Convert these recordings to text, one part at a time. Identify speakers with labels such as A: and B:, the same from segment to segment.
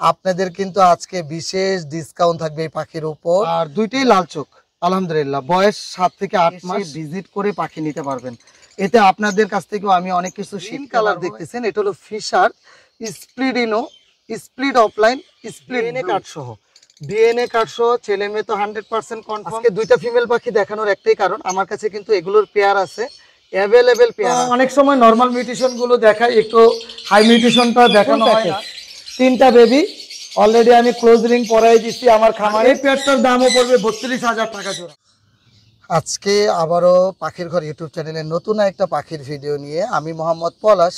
A: আপনাদের কিন্তু আজকে বিশেষ ডিসকাউন্ট থাকবে এই পাখির উপর। আর দুইটাই লাল চোখ, আলহামদুলিল্লাহ বয়স 7 থেকে 8 মাস। ভিজিট করে পাখি নিতে পারবেন। এতে আপনাদের কাছ থেকেও আমি অনেক কিছু শিখতে কালার দেখতেছেন, এটা হলো ফিশার স্প্লিডিনো, স্প্লিড অফলাইন, স্প্লিড ডিএনএ কার্ড সহ। ডিএনএ কার্ড সহ ছেলে মেয়ে তো 100% কনফার্ম। আজকে দুইটা ফিমেল পাখি দেখানোর একটাই কারণ, আমার কাছে কিন্তু এগুলোর পেয়ার আছে, অ্যাভেলেবেল পেয়ার। অনেক সময় নরমাল মিউটেশন গুলো দেখাই, একটু হাই মিউটেশনটা দেখানো হয় না। 3টা বেবি অলরেডি আমি ক্লোজ রিং পরাই দিচ্ছি আমার খামারে। এই পেয়ারটার দামও পড়বে 32,000 টাকা জোড়া। আজকে আবারও পাখির ঘর ইউটিউব চ্যানেলে নতুন একটা পাখির ভিডিও নিয়ে আমি মোহাম্মদ পলাশ।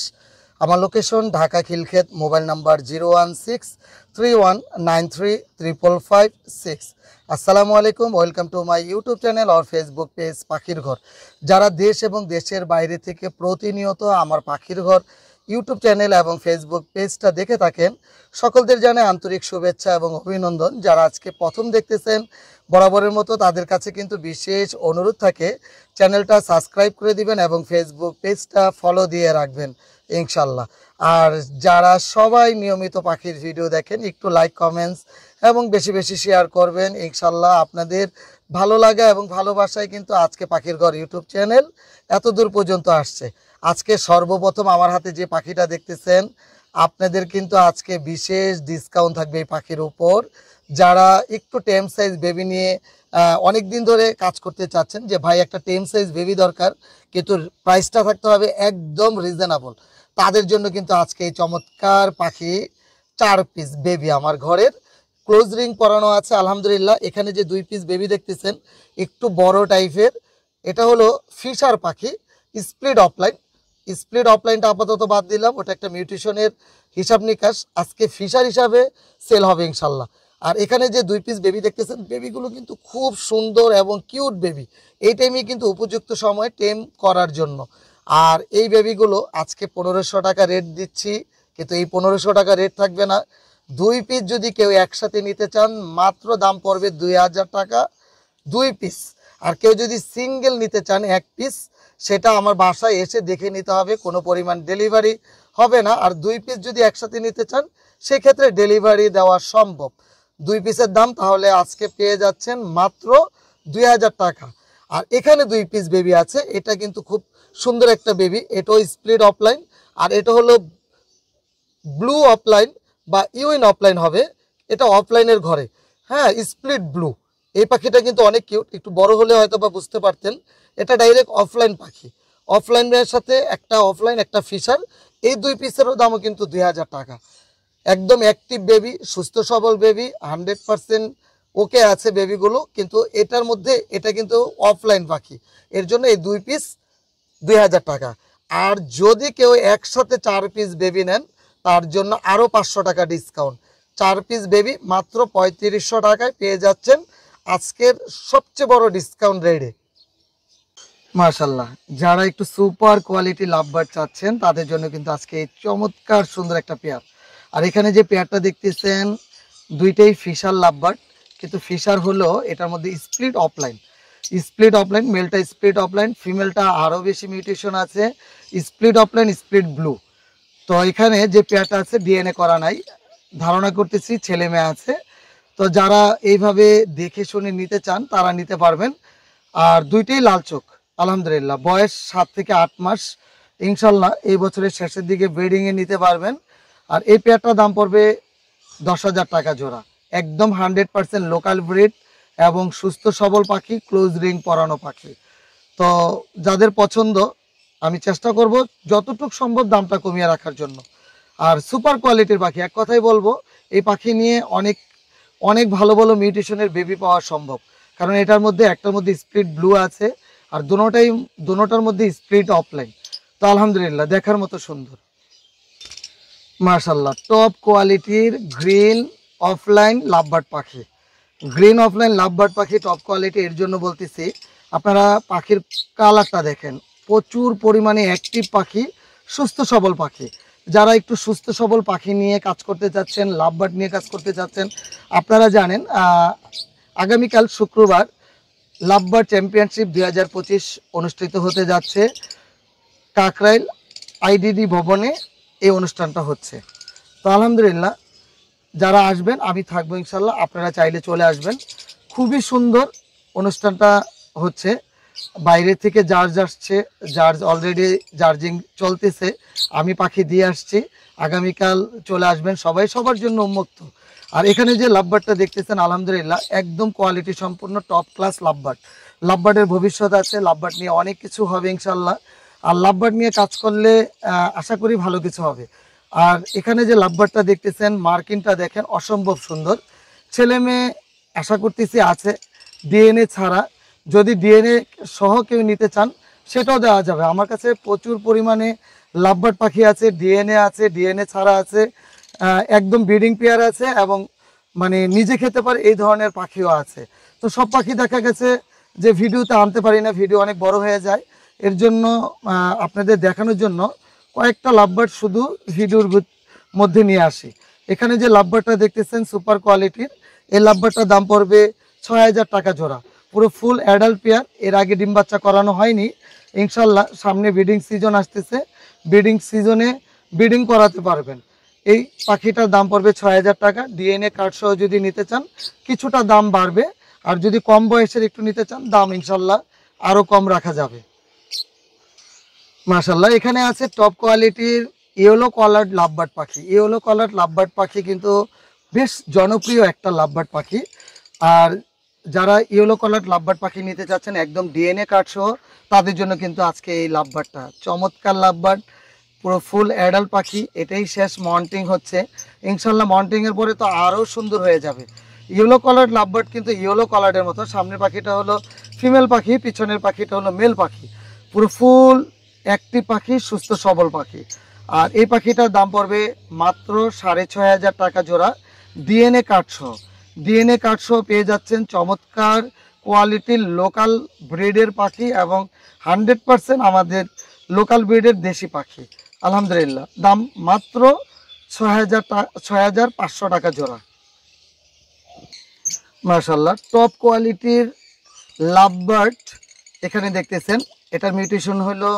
A: আমার location Dhaka Khilkhet, mobile number 01631933556। আসসালামু আলাইকুম, welcome to my YouTube channel আর ফেসবুক পেজ পাখির ঘর। যারা দেশ এবং দেশের বাইরে থেকে প্রতিনিয়ত আমার পাখির ঘর ইউটিউব চ্যানেল এবং ফেসবুক পেজটা দেখে থাকেন, সকলদের জানাই আন্তরিক শুভেচ্ছা এবং অভিনন্দন। যারা আজকে প্রথম দেখতেছেন, বরাবরের মতো তাদের কাছে কিন্তু বিশেষ অনুরোধ থাকে চ্যানেলটা সাবস্ক্রাইব করে দিবেন এবং ফেসবুক পেজটা ফলো দিয়ে রাখবেন ইনশাল্লাহ। আর যারা সবাই নিয়মিত পাখির ভিডিও দেখেন, একটু লাইক কমেন্টস এবং বেশি বেশি শেয়ার করবেন ইনশাল্লাহ। আপনাদের ভালো লাগা এবং ভালোবাসায় কিন্তু আজকে পাখির ঘর ইউটিউব চ্যানেল এত দূর পর্যন্ত আসছে। আজকে সর্বপ্রথম আমার হাতে যে পাখিটা দেখতেছেন, আপনাদের কিন্তু আজকে বিশেষ ডিসকাউন্ট থাকবে এই পাখির উপর। যারা একটু টেম সাইজ বেবি নিয়ে অনেক দিন ধরে কাজ করতে চাচ্ছেন যে ভাই একটা টেম সাইজ বেবি দরকার, কিন্তু প্রাইসটা থাকতে হবে একদম রিজনেবল, তাদের জন্য কিন্তু আজকে এই চমৎকার পাখি 4 পিস বেবি আমার ঘরের ক্লোজ রিং পরানো আছে আলহামদুলিল্লাহ। এখানে যে 2 পিস বেবি দেখতেছেন একটু বড় টাইপের, এটা হলো ফিশার পাখি স্প্লিড অফলাইন। স্প্লিড অফলাইনটা আপাতত বাদ দিলাম, ওটা একটা মিউটেশনের হিসাব নিকাশ, আজকে ফিশার হিসাবে সেল হবে ইনশাল্লাহ। আর এখানে যে 2 পিস বেবি দেখতেছেন, বেবিগুলো কিন্তু খুব সুন্দর এবং কিউট বেবি। এই টাইমে কিন্তু উপযুক্ত সময় টেম করার জন্য। আর এই বেবিগুলো আজকে 1500 টাকা রেট দিচ্ছি, কিন্তু এই 1500 টাকা রেট থাকবে না। 2 পিস যদি কেউ একসাথে নিতে চান, মাত্র দাম পড়বে 2000 টাকা 2 পিস। আর কেউ যদি সিঙ্গেল নিতে চান 1 পিস, সেটা আমার বাসায় এসে দেখে নিতে হবে, কোনো পরিমাণ ডেলিভারি হবে না। আর 2 পিস যদি একসাথে নিতে চান, সেক্ষেত্রে ডেলিভারি দেওয়া সম্ভব। 2 পিসের দাম তাহলে আজকে পেয়ে যাচ্ছেন মাত্র 2000 টাকা। আর এখানে 2 পিস বেবি আছে, এটা কিন্তু খুব সুন্দর একটা বেবি, এটাও স্প্লিট অফলাইন। আর এটা হলো ব্লু অফলাইন বা ইউইন অফলাইন হবে, এটা অফলাইনের ঘরে। হ্যাঁ, স্প্লিট ব্লু। এই পাখিটা কিন্তু অনেক কিউট, একটু বড় হলে হয়তো বা বুঝতে পারতেন। এটা ডাইরেক্ট অফলাইন পাখি, অফলাইনের সাথে একটা অফলাইন একটা ফিশার। এই 2 পিসেরও দামও কিন্তু 2000 টাকা। একদম অ্যাক্টিভ বেবি, সুস্থ সবল বেবি, 100% ওকে আছে বেবিগুলো। কিন্তু এটার মধ্যে এটা কিন্তু অফলাইন পাখি, এর জন্য এই 2 পিস 2000 টাকা। আর যদি কেউ একসাথে 4 পিস বেবি নেন, তার জন্য আরও 500 টাকা ডিসকাউন্ট। 4 পিস বেবি মাত্র 3500 টাকায় পেয়ে যাচ্ছেন আজকের সবচেয়ে বড় ডিসকাউন্ট রেটে। মাশাআল্লাহ, যারা একটু সুপার কোয়ালিটি লাভবার্ড চাচ্ছেন, তাদের জন্য কিন্তু আজকে এই চমৎকার সুন্দর একটা পেয়ার। আর এখানে যে পেয়ারটা দেখতেছেন, দুইটাই ফিশার লাভবার্ড, কিন্তু ফিশার হলো এটার মধ্যে স্প্লিট অফলাইন। স্প্লিট অফলাইন, মেলটা স্প্লিট অফলাইন, ফিমেলটা আরও বেশি মিউটেশন আছে, স্প্লিট অফলাইন স্প্লিট ব্লু। তো এখানে যে পেয়ারটা আছে ডিএনএ করা নাই, ধারণা করতেছি ছেলে মেয়ে আছে। তো যারা এইভাবে দেখে শুনে নিতে চান, তারা নিতে পারবেন। আর দুইটাই লাল চোখ আলহামদুলিল্লাহ, বয়স 7 থেকে 8 মাস। ইনশাল্লাহ এই বছরের শেষের দিকে ব্রিডিংয়ে নিতে পারবেন। আর এই পেয়ারটার দাম পড়বে 10,000 টাকা জোড়া। একদম 100% লোকাল ব্রিড এবং সুস্থ সবল পাখি, ক্লোজ রিং পরানো পাখি। তো যাদের পছন্দ, আমি চেষ্টা করব যতটুকু সম্ভব দামটা কমিয়ে রাখার জন্য। আর সুপার কোয়ালিটির পাখি, এক কথাই বলবো এই পাখি নিয়ে অনেক অনেক ভালো ভালো মিউটেশনের বেবি পাওয়া সম্ভব। কারণ এটার মধ্যে একটার মধ্যে স্প্লিট ব্লু আছে, আর দুটোটার মধ্যে স্প্লিট অফলাইন। তো আলহামদুলিল্লাহ দেখার মতো সুন্দর মাশাআল্লাহ। টপ কোয়ালিটির গ্রিন অফলাইন লাভবার্ড পাখি, গ্রিন অফলাইন লাভবার্ড পাখি টপ কোয়ালিটি। এর জন্য বলতেছি, আপনারা পাখির কালারটা দেখেন, প্রচুর পরিমাণে অ্যাক্টিভ পাখি, সুস্থ সবল পাখি। যারা একটু সুস্থ সবল পাখি নিয়ে কাজ করতে চাচ্ছেন, লাভবার্ড নিয়ে কাজ করতে চাচ্ছেন, আপনারা জানেন আগামীকাল শুক্রবার লাভবার্ড চ্যাম্পিয়নশিপ 2025 অনুষ্ঠিত হতে যাচ্ছে কাকরাইল আইডিডি ভবনে। এই অনুষ্ঠানটা হচ্ছে। তো আলহামদুলিল্লাহ যারা আসবেন আমি থাকবো ইনশাল্লাহ, আপনারা চাইলে চলে আসবেন। খুবই সুন্দর অনুষ্ঠানটা হচ্ছে। বাইরে থেকে চার্জ আসছে, চার্জ অলরেডি চার্জিং চলতেছে, আমি পাখি দিয়ে আসছি। আগামীকাল চলে আসবেন, সবাই সবার জন্য উন্মুক্ত। আর এখানে যে লাভবার্ডটা দেখতেছেন আলহামদুলিল্লাহ একদম কোয়ালিটি সম্পূর্ণ টপ ক্লাস লাভবার্ড। লাভবার্ডের ভবিষ্যৎ আছে, লাভবার্ড নিয়ে অনেক কিছু হবে ইনশাল্লাহ। আর লাভবার্ড নিয়ে কাজ করলে আশা করি ভালো কিছু হবে। আর এখানে যে লাভবার্ডটা দেখতেছেন মার্কিনটা দেখেন অসম্ভব সুন্দর। ছেলে মেয়ে আশা করতেছি আছে, ডিএনএ ছাড়া। যদি ডিএনএ সহ কেউ নিতে চান সেটাও দেওয়া যাবে। আমার কাছে প্রচুর পরিমাণে লাভবার্ড পাখি আছে, ডিএনএ আছে, ডিএনএ ছাড়া আছে, একদম ব্রিডিং পেয়ার আছে, এবং মানে নিজে খেতে পারে এই ধরনের পাখিও আছে। তো সব পাখি দেখা গেছে যে ভিডিওতে আনতে পারি না, ভিডিও অনেক বড় হয়ে যায়। এর জন্য আপনাদের দেখানোর জন্য কয়েকটা লাভবার্ড শুধু ভিডিওর মধ্যে নিয়ে আসি। এখানে যে লাভবার্ডটা দেখতেছেন সুপার কোয়ালিটির, এই লাভবার্ডটার দাম পড়বে ৬,০০০ টাকা জোড়া। পুরো ফুল অ্যাডাল্ট পেয়ার, এর আগে ডিম বাচ্চা করানো হয়নি। ইনশাল্লাহ সামনে ব্রিডিং সিজন আসতেছে, ব্রিডিং সিজনে ব্রিডিং করাতে পারবেন। এই পাখিটার দাম পড়বে ৬,০০০ টাকা। ডিএনএ কার্ড সহ যদি নিতে চান কিছুটা দাম বাড়বে, আর যদি কম বয়সের একটু নিতে চান দাম ইনশাল্লাহ আরও কম রাখা যাবে। মাশাল্লাহ এখানে আছে টপ কোয়ালিটির ইয়েলো কলার্ড লাভবার্ড পাখি। ইয়েলো কলার্ড লাভবার্ড পাখি কিন্তু বেশ জনপ্রিয় একটা লাভবার্ড পাখি। আর যারা ইয়েলো কলার্ড লাভবার্ড পাখি নিতে চাচ্ছেন একদম ডিএনএ কার্ড সহ, তাদের জন্য কিন্তু আজকে এই লাভবার্ডটা চমৎকার লাভবার্ড, পুরো ফুল অ্যাডাল্ট পাখি। এটাই শেষ, মন্টিং হচ্ছে ইনশাল্লাহ। মন্টিংয়ের পরে তো আরও সুন্দর হয়ে যাবে। ইয়েলো কলার্ড লাভবার্ড কিন্তু ইয়েলো কলার্ডের মতো, সামনের পাখিটা হলো ফিমেল পাখি, পিছনের পাখিটা হলো মেল পাখি। পুরো ফুল অ্যাক্টিভ পাখি, সুস্থ সবল পাখি। আর এই পাখিটার দাম পড়বে মাত্র ৬,৫০০ টাকা জোড়া, ডিএনএ কার্ড সহ। ডিএনএ কার্ড সহ পেয়ে যাচ্ছেন চমৎকার কোয়ালিটির লোকাল ব্রিডের পাখি, এবং 100% আমাদের লোকাল ব্রিডের দেশি পাখি। আলহামদুলিল্লাহ দাম মাত্র ৬,৫০০ টাকা জোড়া। মাশাআল্লাহ টপ কোয়ালিটির লাভবার্ড এখানে দেখতেছেন, এটার মিউটেশন হলো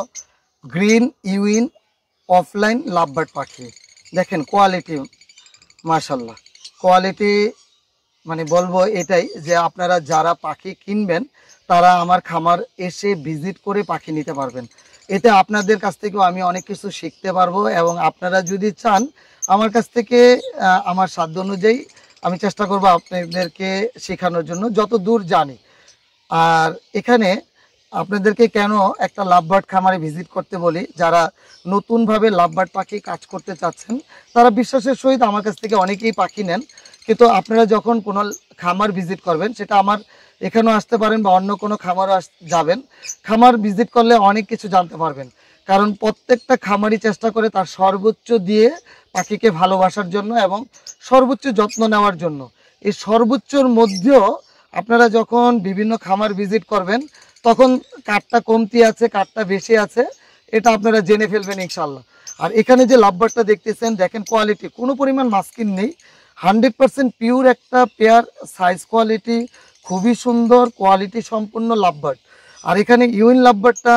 A: গ্রিন ইউইন অফলাইন লাভবার্ড পাখি। দেখেন কোয়ালিটি, মাশাআল্লাহ কোয়ালিটি মানে বলবো এটাই যে আপনারা যারা পাখি কিনবেন তারা আমার খামার এসে ভিজিট করে পাখি নিতে পারবেন। এতে আপনাদের কাছ থেকেও আমি অনেক কিছু শিখতে পারবো, এবং আপনারা যদি চান আমার কাছ থেকে আমার সাধ্য অনুযায়ী আমি চেষ্টা করব আপনাদেরকে শেখানোর জন্য যত দূর জানি। আর এখানে আপনাদেরকে কেন একটা লাভবার্ড খামারে ভিজিট করতে বলি, যারা নতুনভাবে লাভবার্ড পাখি কাজ করতে চাচ্ছেন তারা বিশ্বাসের সহিত আমার কাছ থেকে অনেকেই পাখি নেন, কিন্তু আপনারা যখন কোনো খামার ভিজিট করবেন, সেটা আমার এখানেও আসতে পারেন বা অন্য কোনো খামারও যাবেন, খামার ভিজিট করলে অনেক কিছু জানতে পারবেন। কারণ প্রত্যেকটা খামারই চেষ্টা করে তার সর্বোচ্চ দিয়ে পাখিকে ভালোবাসার জন্য এবং সর্বোচ্চ যত্ন নেওয়ার জন্য। এই সর্বোচ্চর মধ্যেও আপনারা যখন বিভিন্ন খামার ভিজিট করবেন তখন কাঠটা কমতি আছে, কাঠটা বেশি আছে, এটা আপনারা জেনে ফেলবেন ইনশাল্লাহ। আর এখানে যে লাভবার্ডটা দেখতেছেন দেখেন কোয়ালিটি কোনো পরিমাণ মাস্কিন নেই, 100% পিওর একটা পেয়ার, সাইজ কোয়ালিটি খুবই সুন্দর, কোয়ালিটি সম্পূর্ণ লাভবার্ড। আর এখানে ইউইন লাভবার্ডটা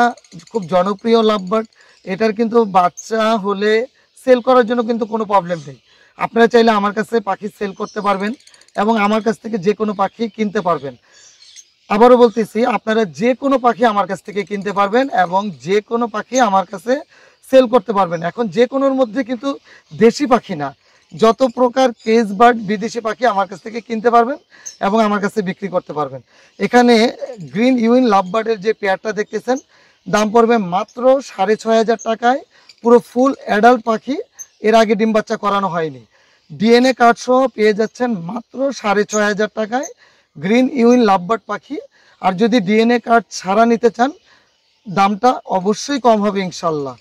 A: খুব জনপ্রিয় লাভবার্ড। এটার কিন্তু বাচ্চা হলে সেল করার জন্য কিন্তু কোনো প্রবলেম নেই। আপনারা চাইলে আমার কাছে পাখি সেল করতে পারবেন এবং আমার কাছ থেকে যে কোনো পাখি কিনতে পারবেন। আবারও বলতেছি, আপনারা যে কোনো পাখি আমার কাছ থেকে কিনতে পারবেন এবং যে কোনো পাখি আমার কাছে সেল করতে পারবেন। এখন যে কোনোর মধ্যে কিন্তু দেশি পাখি না, যত প্রকার কেজ বার্ড বিদেশি পাখি আমার কাছ থেকে কিনতে পারবেন এবং আমার কাছে বিক্রি করতে পারবেন। এখানে গ্রিন ইউইন লাভবার্ডের যে পেয়ারটা দেখতেছেন দাম পড়বে মাত্র ৬,৫০০ টাকায়, পুরো ফুল অ্যাডাল্ট পাখি, এর আগে ডিম বাচ্চা করানো হয়নি। ডিএনএ কার্ড সহ পেয়ে যাচ্ছেন মাত্র ৬,৫০০ টাকায় গ্রিন ইউইন লাভবার্ড পাখি। আর যদি ডিএনএ কার্ড ছাড়া নিতে চান দামটা অবশ্যই কম হবে ইনশাল্লাহ।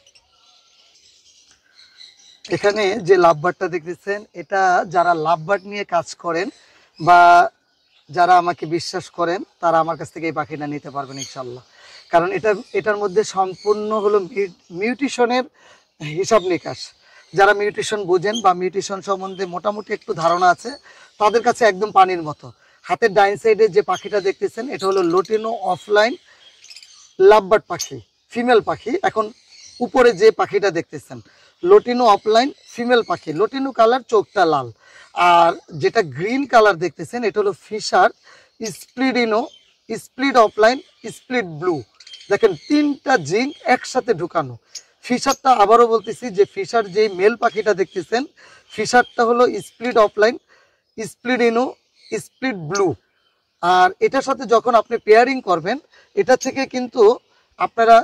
A: এখানে যে লাভবার্ডটা দেখতেছেন এটা যারা লাভবার্ড নিয়ে কাজ করেন বা যারা আমাকে বিশ্বাস করেন তারা আমার কাছ থেকে এই পাখিটা নিতে পারবেন ইনশাল্লাহ। কারণ এটার মধ্যে সম্পূর্ণ হলো মিউটেশনের হিসাব নিকাশ। যারা মিউটেশন বোঝেন বা মিউটেশন সম্বন্ধে মোটামুটি একটু ধারণা আছে তাদের কাছে একদম পানির মতো। হাতের ডাইন সাইডে যে পাখিটা দেখতেছেন এটা হলো লুটিনো অফলাইন লাভবার্ড পাখি, ফিমেল পাখি। এখন উপরে যে পাখিটা দেখতেছেন লটিনো অফলাইন ফিমেল পাখি, লটিনো কালার, চোখটা লাল। আর যেটা গ্রিন কালার দেখতেছেন এটা হলো ফিশার স্প্লিডিনো, স্প্লিড অফলাইন, স্প্লিড ব্লু। দেখেন তিনটা জিঙ্ক একসাথে ঢুকানো। ফিশারটা আবারও বলতেছি যে ফিশার যে মেল পাখিটা দেখতেছেন ফিশারটা হলো স্প্লিড অফলাইন, স্প্লিডিনো, স্প্লিড ব্লু। আর এটার সাথে যখন আপনি পেয়ারিং করবেন এটা থেকে কিন্তু আপনারা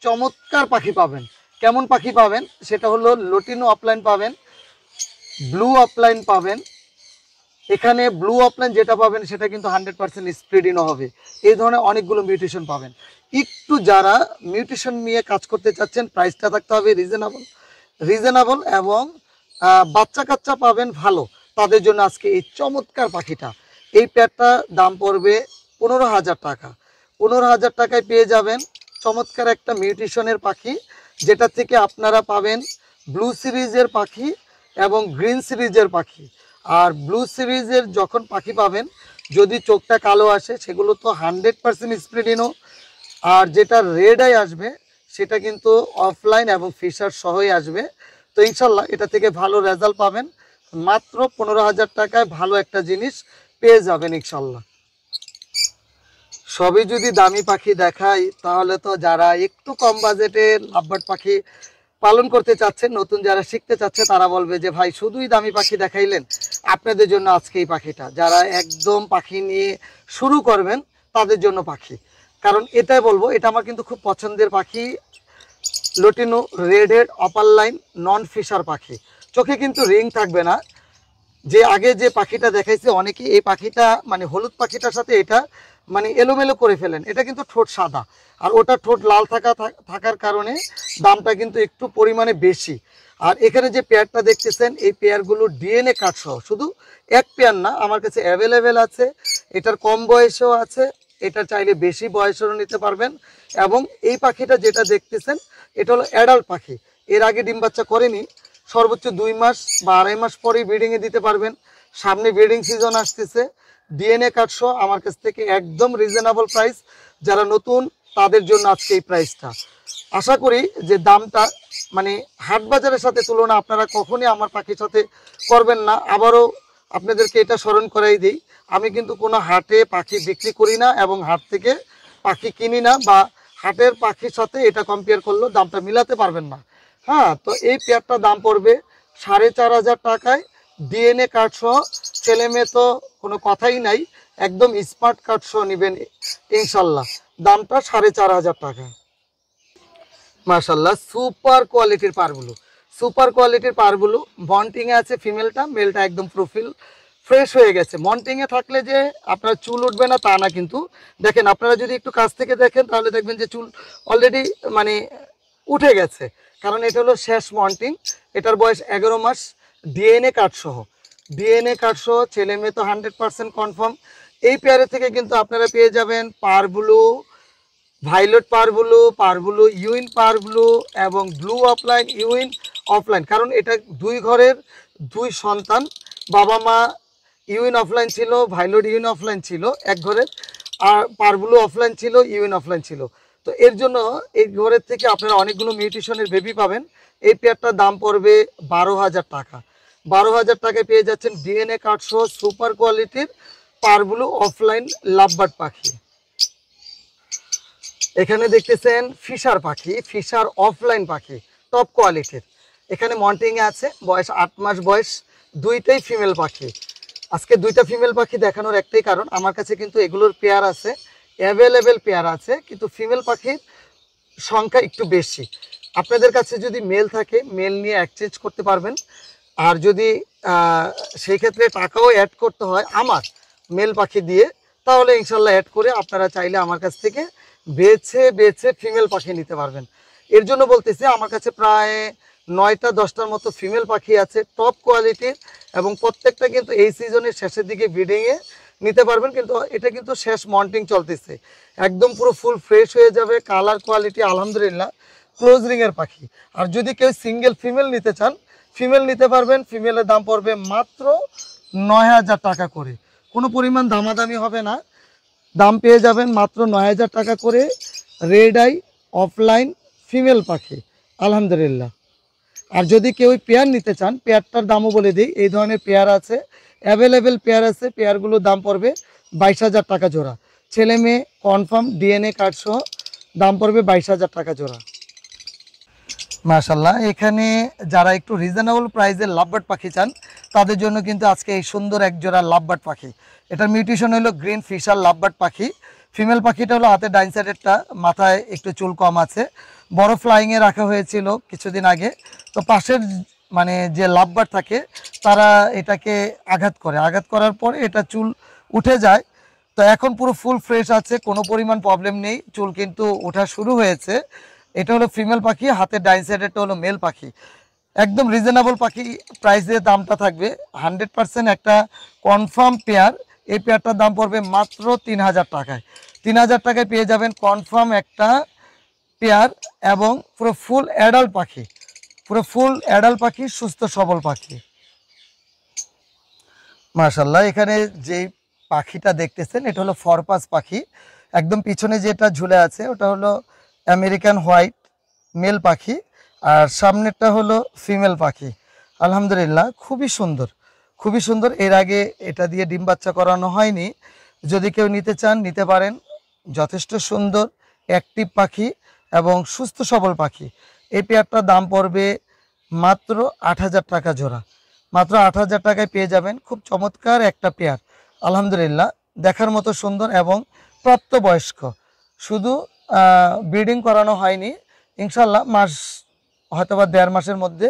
A: চমৎকার পাখি পাবেন। কেমন পাখি পাবেন সেটা হলো লটিনো অফলাইন পাবেন, ব্লু অফলাইন পাবেন। এখানে ব্লু অফলাইন যেটা পাবেন সেটা কিন্তু 100% স্প্লিডিনো হবে। এই ধরনের অনেকগুলো মিউটেশন পাবেন। একটু যারা মিউটেশন নিয়ে কাজ করতে চাচ্ছেন প্রাইসটা থাকতে হবে রিজনেবল এবং বাচ্চা কাচ্চা পাবেন ভালো, তাদের জন্য আজকে এই চমৎকার পাখিটা। এই পেয়ারটা দাম পড়বে 15,000 টাকা। 15,000 টাকায় পেয়ে যাবেন চমৎকার একটা মিউটেশনের পাখি, যেটা থেকে আপনারা পাবেন ব্লু সিরিজের পাখি এবং গ্রিন সিরিজের পাখি। আর ব্লু সিরিজের যখন পাখি পাবেন যদি চোখটা কালো আসে সেগুলো তো 100% স্প্লিডিনো। আর যেটা রেড আই আসবে সেটা কিন্তু অফলাইন এবং ফিশার সহই আসবে। তো ইনশাল্লাহ এটা থেকে ভালো রেজাল্ট পাবেন। মাত্র 15,000 টাকায় ভালো একটা জিনিস পেয়ে যাবেন ইনশাল্লাহ। সবই যদি দামি পাখি দেখাই তাহলে তো যারা একটু কম বাজেটে লাভবার্ড পাখি পালন করতে চাচ্ছেন, নতুন যারা শিখতে চাচ্ছে তারা বলবে যে ভাই শুধুই দামি পাখি দেখাইলেন। আপনাদের জন্য আজকে এই পাখিটা, যারা একদম পাখি নিয়ে শুরু করবেন তাদের জন্য পাখি। কারণ এটাই বলবো, এটা আমার কিন্তু খুব পছন্দের পাখি, লটিনো রেড হেড অপার লাইন নন ফিশার পাখি। চোখে কিন্তু রিং থাকবে না। যে আগে যে পাখিটা দেখাইছে অনেকে এই পাখিটা মানে হলুদ পাখিটার সাথে এটা মানে এলোমেলো করে ফেলেন। এটা কিন্তু ঠোঁট সাদা আর ওটা ঠোঁট লাল থাকার কারণে দামটা কিন্তু একটু পরিমাণে বেশি। আর এখানে যে পেয়ারটা দেখতেছেন এই পেয়ারগুলো ডিএনএ কার্ড সহ, শুধু এক পেয়ার না, আমার কাছে অ্যাভেলেবেল আছে। এটার কম বয়সেও আছে, এটা চাইলে বেশি বয়সেরও নিতে পারবেন। এবং এই পাখিটা যেটা দেখতেছেন এটা হলো অ্যাডাল্ট পাখি, এর আগে ডিম বাচ্চা করেনি। সর্বোচ্চ 2 মাস বা 2.5 মাস পরেই ব্রিডিংয়ে দিতে পারবেন। সামনে ব্রিডিং সিজন আসতেছে। ডিএনএ কার্ড সহ আমার কাছ থেকে একদম রিজনেবল প্রাইস। যারা নতুন তাদের জন্য আজকে এই প্রাইসটা। আশা করি যে দামটা মানে হাট বাজারের সাথে তুলনা আপনারা কখনই আমার পাখির সাথে করবেন না। আবারও আপনাদেরকে এটা স্মরণ করাই দিই, আমি কিন্তু কোনো হাটে পাখি বিক্রি করি না এবং হাট থেকে পাখি কিনি না, বা হাটের পাখির সাথে এটা কম্পেয়ার করলেও দামটা মিলাতে পারবেন না। হ্যাঁ, তো এই পেয়ারটা দাম পড়বে 4,500 টাকায় ডিএনএ কার্ড সহ। ছেলে মেয়ে তো কোনো কথাই নাই, একদম স্মার্ট কার্ড সহ নেবেন ইনশাল্লাহ। দামটা 4,500 টাকা। মাশাল্লাহ সুপার কোয়ালিটির পারগুলো, সুপার কোয়ালিটির পারগুলো। মন্টিংয়ে আছে ফিমেলটা, মেলটা একদম প্রোফাইল ফ্রেশ হয়ে গেছে। মন্টিংয়ে থাকলে যে আপনার চুল উঠবে না তা না, কিন্তু দেখেন আপনারা যদি একটু কাছ থেকে দেখেন তাহলে দেখবেন যে চুল অলরেডি মানে উঠে গেছে, কারণ এটা হলো শেষ মন্টিং। এটার বয়স 11 মাস, ডিএনএ কার্ড সহ। ডিএনএ কার্ড সহ, ছেলে মেয়ে তো 100% কনফার্ম। এই পেয়ারে থেকে কিন্তু আপনারা পেয়ে যাবেন পারগুলো, ভাইলট পারগুলো ইউইন পারগুলো এবং ব্লু অফলাইন ইউইন অফলাইন। কারণ এটা দুই ঘরের দুই সন্তান, বাবা মা ইউইন অফলাইন ছিল, ভাইলট ইউইন অফলাইন ছিল এক ঘরের, আর পারগুলো অফলাইন ছিল, ইউইন অফলাইন ছিল। তো এর জন্য এই ঘরের থেকে আপনারা অনেকগুলো মিউটেশনের বেবি পাবেন। এই পেয়ারটার দাম পড়বে 12,000 টাকা। 12,000 টাকায় পেয়ে যাচ্ছেন ডিএনএ কার্ড সহ সুপার কোয়ালিটির পারগুলো অফলাইন লাভবার্ড পাখি। এখানে দেখতেছেন ফিশার পাখি, ফিশার অফলাইন পাখি টপ কোয়ালিটির। এখানে মন্টিংয়ে আছে, বয়স 8 মাস বয়স, দুইটাই ফিমেল পাখি। আজকে দুইটা ফিমেল পাখি দেখানোর একটাই কারণ, আমার কাছে কিন্তু এগুলোর পেয়ার আছে, অ্যাভেলেবেল পেয়ার আছে, কিন্তু ফিমেল পাখির সংখ্যা একটু বেশি। আপনাদের কাছে যদি মেল থাকে মেল নিয়ে এক্সচেঞ্জ করতে পারবেন। আর যদি সেই ক্ষেত্রে টাকাও অ্যাড করতে হয় আমার মেল পাখি দিয়ে, তাহলে ইনশাল্লাহ অ্যাড করে আপনারা চাইলে আমার কাছ থেকে বেছে বেছে ফিমেল পাখি নিতে পারবেন। এর জন্য বলতেছি আমার কাছে প্রায় 9টা-10টার মতো ফিমেল পাখি আছে টপ কোয়ালিটির, এবং প্রত্যেকটা কিন্তু এই সিজনের শেষের দিকে ব্রিডিংয়ে নিতে পারবেন। কিন্তু এটা কিন্তু শেষ মন্টিং চলতেছে, একদম পুরো ফুল ফ্রেশ হয়ে যাবে। কালার কোয়ালিটি আলহামদুলিল্লাহ, ক্লোজ রিংয়ের পাখি। আর যদি কেউ সিঙ্গেল ফিমেল নিতে চান ফিমেল নিতে পারবেন। ফিমেলের দাম পড়বে মাত্র 9,000 টাকা করে, কোনো পরিমাণ দামাদামি হবে না। দাম পেয়ে যাবেন মাত্র 9,000 টাকা করে রেড আই অফলাইন ফিমেল পাখি। আলহামদুলিল্লাহ আর যদি কেউ পেয়ার নিতে চান, পেয়ারটার দামও বলে দিই, এই ধরনের পেয়ার আছে, অ্যাভেলেবেল পেয়ার আছে। পেয়ারগুলোর দাম পড়বে 22,000 টাকা জোড়া। ছেলে মেয়ে কনফার্ম ডিএনএ কার্ড সহ দাম পড়বে 22,000 টাকা জোড়া। মাশাল্লাহ, এখানে যারা একটু রিজনেবল প্রাইসের লাভবার্ড পাখি চান তাদের জন্য কিন্তু আজকে এই সুন্দর এক জোড়া লাভবার্ড পাখি। এটার মিউটেশন হলো গ্রিন ফিশার লাভবার্ড পাখি। ফিমেল পাখিটা হলো হাতের ডাইন সাইডেরটা, মাথায় একটু চুল কম আছে, বড় ফ্লাইংয়ে রাখা হয়েছিল কিছুদিন আগে। তো পাশের মানে যে লাভবার্ড থাকে তারা এটাকে আঘাত করে, আঘাত করার পরে এটা চুল উঠে যায়। তো এখন পুরো ফুল ফ্রেশ আছে, কোনো পরিমাণ প্রবলেম নেই, চুল কিন্তু ওঠা শুরু হয়েছে। এটা হলো ফিমেল পাখি, হাতের ডাইন সাইডেরটা হলো মেল পাখি। একদম রিজনেবল পাখি প্রাইসের দামটা থাকবে 100% একটা কনফার্ম পেয়ার। এই পেয়ারটার দাম পড়বে মাত্র 3,000 টাকায়। 3,000 টাকায় পেয়ে যাবেন কনফার্ম একটা পেয়ার এবং পুরো ফুল অ্যাডাল্ট পাখি, পুরো ফুল অ্যাডাল্ট পাখি, সুস্থ সবল পাখি। মাশাল্লাহ, এখানে যে পাখিটা দেখতেছেন এটা হলো ফরপাস পাখি। একদম পিছনে যেটা ঝুলে আছে ওটা হলো আমেরিকান হোয়াইট মেল পাখি, আর সামনেরটা হলো ফিমেল পাখি। আলহামদুলিল্লাহ, খুবই সুন্দর, খুবই সুন্দর। এর আগে এটা দিয়ে ডিম বাচ্চা করানো হয়নি, যদি কেউ নিতে চান নিতে পারেন। যথেষ্ট সুন্দর অ্যাক্টিভ পাখি এবং সুস্থ সবল পাখি। এই পেয়ারটার দাম পড়বে মাত্র 8,000 টাকা জোড়া। মাত্র 8,000 টাকায় পেয়ে যাবেন খুব চমৎকার একটা পেয়ার। আলহামদুলিল্লাহ, দেখার মতো সুন্দর এবং প্রাপ্তবয়স্ক, শুধু ব্রিডিং করানো হয়নি। ইনশাল্লাহ মাস হয়তোবা 1.5 মাসের মধ্যে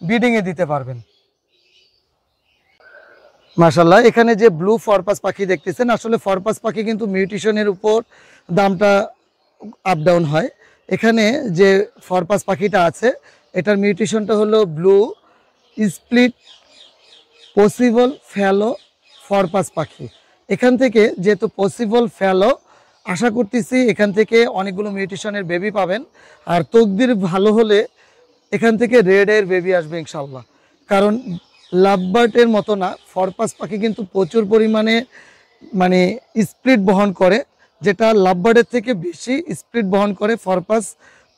A: ব্রিডিংয়ে দিতে পারবেন। মাশাল্লাহ, এখানে যে ব্লু ফরপাস পাখি দেখতেছেন, আসলে ফরপাস পাখি কিন্তু মিউটেশনের উপর দামটা আপ ডাউন হয়। এখানে যে ফরপাস পাখিটা আছে এটার মিউটেশনটা হলো ব্লু স্প্লিট পসিবল ফ্যালো ফরপাস পাখি। এখান থেকে যেহেতু পসিবল ফ্যালো, আশা করতেছি এখান থেকে অনেকগুলো মিউটেশনের বেবি পাবেন। আর তকদির ভালো হলে এখান থেকে রেডের বেবি আসবে ইনশাল্লাহ। কারণ লাভবার্ডের মতো না, ফরপাস পাখি কিন্তু প্রচুর পরিমাণে মানে স্প্লিট বহন করে, যেটা লাভবার্ডের থেকে বেশি স্প্লিট বহন করে ফরপাস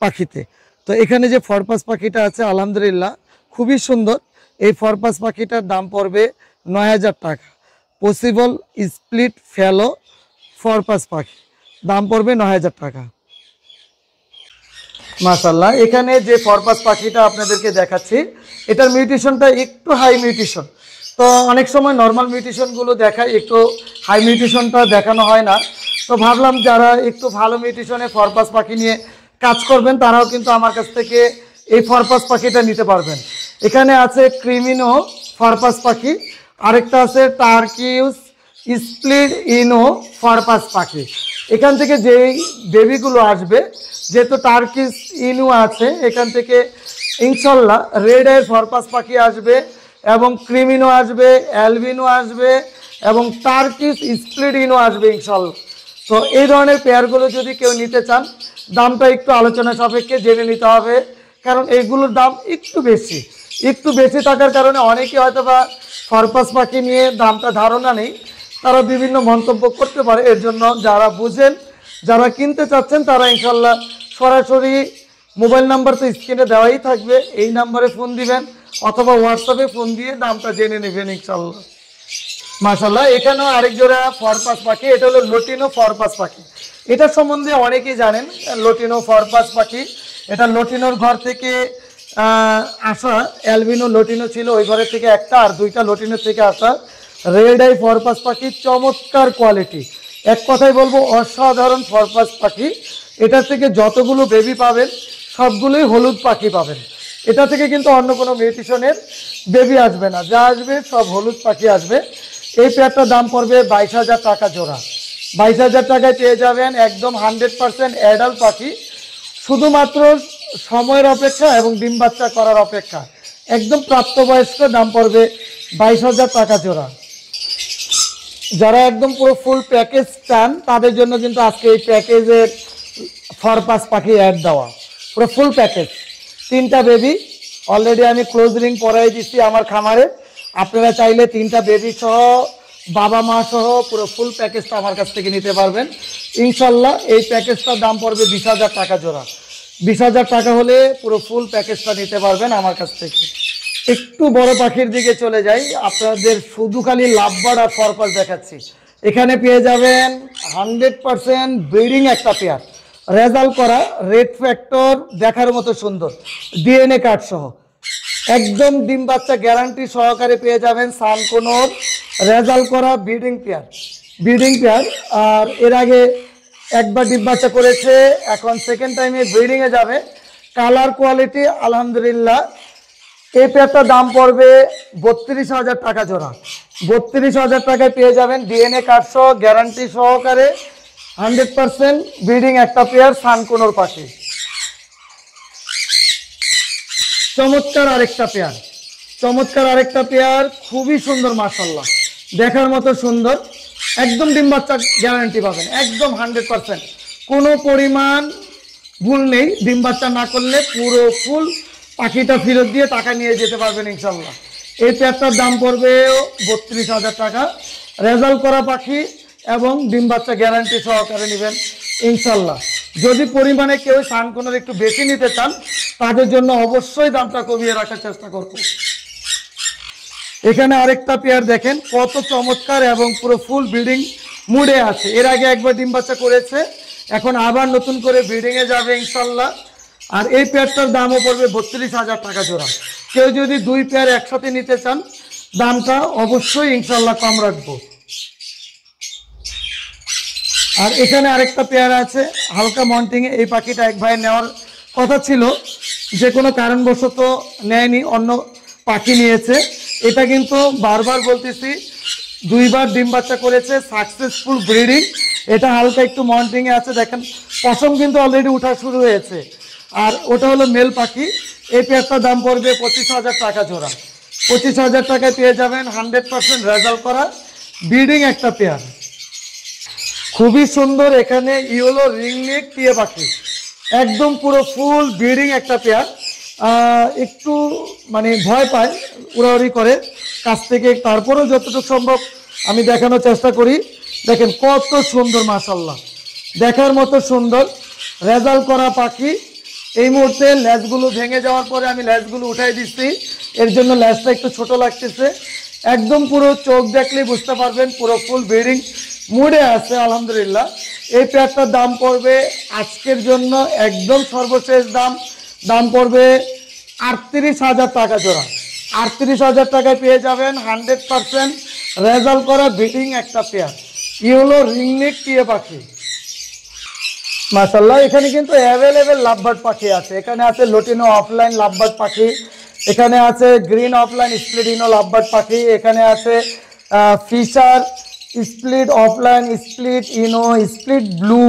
A: পাখিতে। তো এখানে যে ফরপাস পাখিটা আছে আলহামদুলিল্লাহ খুবই সুন্দর। এই ফরপাস পাখিটার দাম পড়বে 9,000 টাকা। পসিবল স্প্লিট ফেলো ফরপাস পাখি, দাম পড়বে 9,000 টাকা। মাশাল্লাহ, এখানে যে ফরপাস পাখিটা আপনাদেরকে দেখাচ্ছি এটার মিউটেশনটা একটু হাই মিউটেশন। তো অনেক সময় নর্মাল মিউটেশনগুলো দেখায়, একটু হাই মিউটেশনটা দেখানো হয় না। তো ভাবলাম যারা একটু ভালো মিউটেশনে ফরপাস পাখি নিয়ে কাজ করবেন তারাও কিন্তু আমার কাছ থেকে এই ফরপাস পাখিটা নিতে পারবেন। এখানে আছে ক্রিমিনো ফরপাস পাখি, আরেকটা আছে টার্কিউস স্প্লিট ইনো ফরপাস পাখি। এখান থেকে যেই বেবিগুলো আসবে, যেহেতু টার্কিস ইনু আছে, এখান থেকে ইনশাল্লাহ রেড আই ফরপাস পাখি আসবে এবং ক্রিমিনো আসবে, অ্যালবিনো আসবে এবং টার্কিস স্প্লিট ইনো আসবে ইনশাল্লাহ। তো এই ধরনের পেয়ারগুলো যদি কেউ নিতে চান দামটা একটু আলোচনা সাপেক্ষে জেনে নিতে হবে, কারণ এইগুলোর দাম একটু বেশি। একটু বেশি থাকার কারণে অনেকে হয়তো বা ফরপাস পাখি নিয়ে দামটা ধারণা নেই, তারা বিভিন্ন মন্তব্য করতে পারে। এর জন্য যারা বুঝেন, যারা কিনতে চাচ্ছেন তারা ইনশাল্লাহ সরাসরি মোবাইল নাম্বার তো স্ক্রিনে দেওয়াই থাকবে, এই নাম্বারে ফোন দিবেন অথবা হোয়াটসঅ্যাপে ফোন দিয়ে দামটা জেনে নেবেন ইনশাল্লাহ। মাশাল্লাহ, এখানেও আরেক জোড়া ফরপাস পাখি, এটা হলো লটিনো ফরপাস পাখি। এটার সম্বন্ধে অনেকেই জানেন, লটিনো ফরপাস পাখি। এটা লটিনোর ঘর থেকে আসা, অ্যালবিনো লটিনো ছিল ওই ঘরের থেকে একটা, আর দুইটা লটিনোর থেকে আসা রেড আই ফরপাস পাখি। চমৎকার কোয়ালিটি, এক কথাই বলবো অসাধারণ ফরপাস পাখি। এটা থেকে যতগুলো বেবি পাবেন সবগুলোই হলুদ পাখি পাবেন। এটা থেকে কিন্তু অন্য কোনো মিউটেশনের বেবি আসবে না, যা আসবে সব হলুদ পাখি আসবে। এই পেয়ারটার দাম পড়বে 22,000 টাকা জোড়া। 22,000 টাকায় পেয়ে যাবেন একদম 100% অ্যাডাল্ট পাখি, শুধুমাত্র সময়ের অপেক্ষা এবং ডিম বাচ্চা করার অপেক্ষা। একদম প্রাপ্তবয়স্ক, দাম পড়বে 22,000 টাকা জোড়া। যারা একদম পুরো ফুল প্যাকেজ চান তাদের জন্য কিন্তু আজকে এই প্যাকেজের ফরপাস পাখি অ্যাড দেওয়া, পুরো ফুল প্যাকেজ। 3টা বেবি অলরেডি আমি ক্লোজ রিং পরাই দিচ্ছি আমার খামারে। আপনারা চাইলে 3টা বেবি সহ, বাবা মা সহ পুরো ফুল প্যাকেজটা আমার কাছ থেকে নিতে পারবেন ইনশাল্লাহ। এই প্যাকেজটার দাম পড়বে 20,000 টাকা জোড়া। 20,000 টাকা হলে পুরো ফুল প্যাকেজটা নিতে পারবেন আমার কাছ থেকে। একটু বড় পাখির দিকে চলে যাই, আপনাদের শুধু খালি লাভবার্ড আর ফরপাস দেখাচ্ছি। এখানে পেয়ে যাবেন 100% ব্রিডিং একটা পেয়ার, রেজাল্ট করা, রেড ফ্যাক্টর দেখার মতো সুন্দর, ডিএনএ কার্ড সহ একদম ডিম বাচ্চা গ্যারান্টি সহকারে পেয়ে যাবেন সানকোনোর রেজাল্ট করা ব্রিডিং পেয়ার। আর এর আগে একবার ডিম বাচ্চা করেছে, এখন সেকেন্ড টাইমে ব্রিডিংয়ে যাবে। কালার কোয়ালিটি আলহামদুলিল্লাহ। এই পেয়ারটার দাম পড়বে 32,000 টাকা জোড়া। 32,000 টাকায় পেয়ে যাবেন ডিএনএ কার্ড সহ গ্যারান্টি সহকারে 100% ব্রিডিং একটা পেয়ার সানকোনোর পাখি। চমৎকার আরেকটা পেয়ার, খুবই সুন্দর মাশাআল্লাহ, দেখার মতো সুন্দর, একদম ডিম বাচ্চা গ্যারান্টি পাবেন, একদম 100%, কোনো পরিমাণ ভুল নেই। ডিম বাচ্চা না করলে পুরো ফুল পাখিটা ফেরত দিয়ে টাকা নিয়ে যেতে পারবেন ইনশাল্লাহ। এই পেয়ারটার দাম পড়বে 32,000 টাকা, রেজাল্ট করা পাখি এবং ডিম বাচ্চা গ্যারান্টি সহকারে নেবেন ইনশাল্লাহ। যদি পরিমাণে কেউ সানকোনোর একটু বেশি নিতে চান তাদের জন্য অবশ্যই দামটা কমিয়ে রাখার চেষ্টা করব। এখানে আরেকটা পেয়ার দেখেন কত চমৎকার এবং পুরো ফুল ব্রিডিং মুডে আছে। এর আগে একবার ডিম বাচ্চা করেছে, এখন আবার নতুন করে ব্রিডিংয়ে যাবে ইনশাল্লাহ। আর এই পেয়ারটার দামও পড়বে 32,000 টাকা জোড়া। কেউ যদি 2 পেয়ার একসাথে নিতে চান দামটা অবশ্যই ইনশাল্লাহ কম রাখবো। আর এখানে আরেকটা পেয়ার আছে হালকা মন্টিংয়ে। এই পাখিটা এক ভাই নেওয়ার কথা ছিল, যে কোনো কারণবশত নেয়নি, অন্য পাখি নিয়েছে। এটা কিন্তু বারবার বলতেছি 2 বার ডিম বাচ্চা করেছে, সাকসেসফুল ব্রিডিং। এটা হালকা একটু মন্টিংয়ে আছে, দেখেন পশম কিন্তু অলরেডি উঠা শুরু হয়েছে। আর ওটা হলো মেল পাখি। এই পেয়ারটার দাম পড়বে 25,000 টাকা জোড়া। 25,000 টাকায় পেয়ে যাবেন 100% রেজাল্ট করা ব্রিডিং একটা পেয়ার, খুবই সুন্দর। এখানে ইয়েলো রিংনেক টিয়া পাখি, একদম পুরো ফুল ব্রিডিং একটা পেয়ার। একটু মানে ভয় পায়, উড়াউড়ি করে কাছ থেকে, তারপরেও যতটুকু সম্ভব আমি দেখানোর চেষ্টা করি। দেখেন কত সুন্দর মাশাআল্লাহ, দেখার মতো সুন্দর রেজাল্ট করা পাখি। এই মুহূর্তে ল্যাজগুলো ভেঙে যাওয়ার পরে আমি ল্যাজগুলো উঠাই দিচ্ছি, এর জন্য ল্যাজটা একটু ছোট লাগতেছে। একদম পুরো চোখ দেখলেই বুঝতে পারবেন পুরো ফুল ব্রিডিং মুডে আছে আলহামদুলিল্লাহ। এই পেয়ারটার দাম পড়বে আজকের জন্য একদম সর্বশেষ দাম পড়বে 38,000 টাকা জোড়া। 38,000 টাকায় পেয়ে যাবেন 100% রেজাল্ট করা ব্রিডিং একটা পেয়ার, ইয়েলো রিংনেক টিয়া পাখি মাশাআল্লাহ। এখানে কিন্তু অ্যাভেলেবেল লাভবার্ড পাখি আছে। এখানে আছে লুটিনো অফলাইন লাভবার্ড পাখি, এখানে আছে গ্রিন অফলাইন স্প্লিডিনো লাভবার্ড পাখি, এখানে আছে ফিশার স্প্লিট অফলাইন, স্প্লিট ইনো, স্প্লিট ব্লু,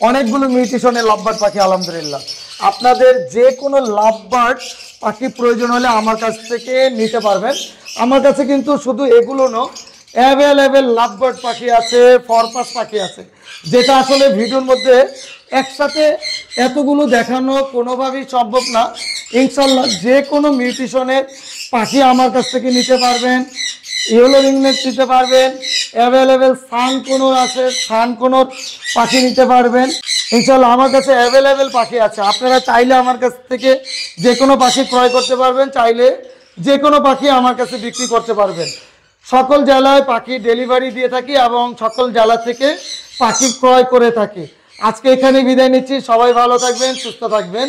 A: অনেকগুলো মিউটেশনের লাভবার্ড পাখি আলহামদুলিল্লাহ। আপনাদের যে কোনো লাভবার্ড পাখি প্রয়োজন হলে আমার কাছ থেকে নিতে পারবেন। আমার কাছে কিন্তু শুধু এগুলো নয়, অ্যাভেলেবেল লাভবার্ড পাখি আছে, ফরপাস পাখি আছে, যেটা আসলে ভিডিওর মধ্যে একসাথে এতগুলো দেখানো কোনোভাবেই সম্ভব না। ইনশাল্লাহ যে কোনো মিউটেশনের পাখি আমার কাছ থেকে নিতে পারবেন, ইয়েলো রিংনেক নিতে পারবেন, অ্যাভেলেবেল সানকোনোর আছে, সানকোনোর পাখি নিতে পারবেন ইনশাল্লাহ। আমার কাছে অ্যাভেলেবেল পাখি আছে, আপনারা চাইলে আমার কাছ থেকে যে কোনো পাখি ক্রয় করতে পারবেন, চাইলে যে কোনো পাখি আমার কাছে বিক্রি করতে পারবেন। সকল জেলায় পাখি ডেলিভারি দিয়ে থাকি এবং সকল জেলা থেকে পাখি ক্রয় করে থাকি। আজকে এখানে বিদায় নিচ্ছি, সবাই ভালো থাকবেন, সুস্থ থাকবেন,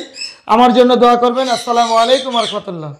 A: আমার জন্য দোয়া করবেন। আসসালামু আলাইকুম ওয়া রাহমাতুল্লাহ।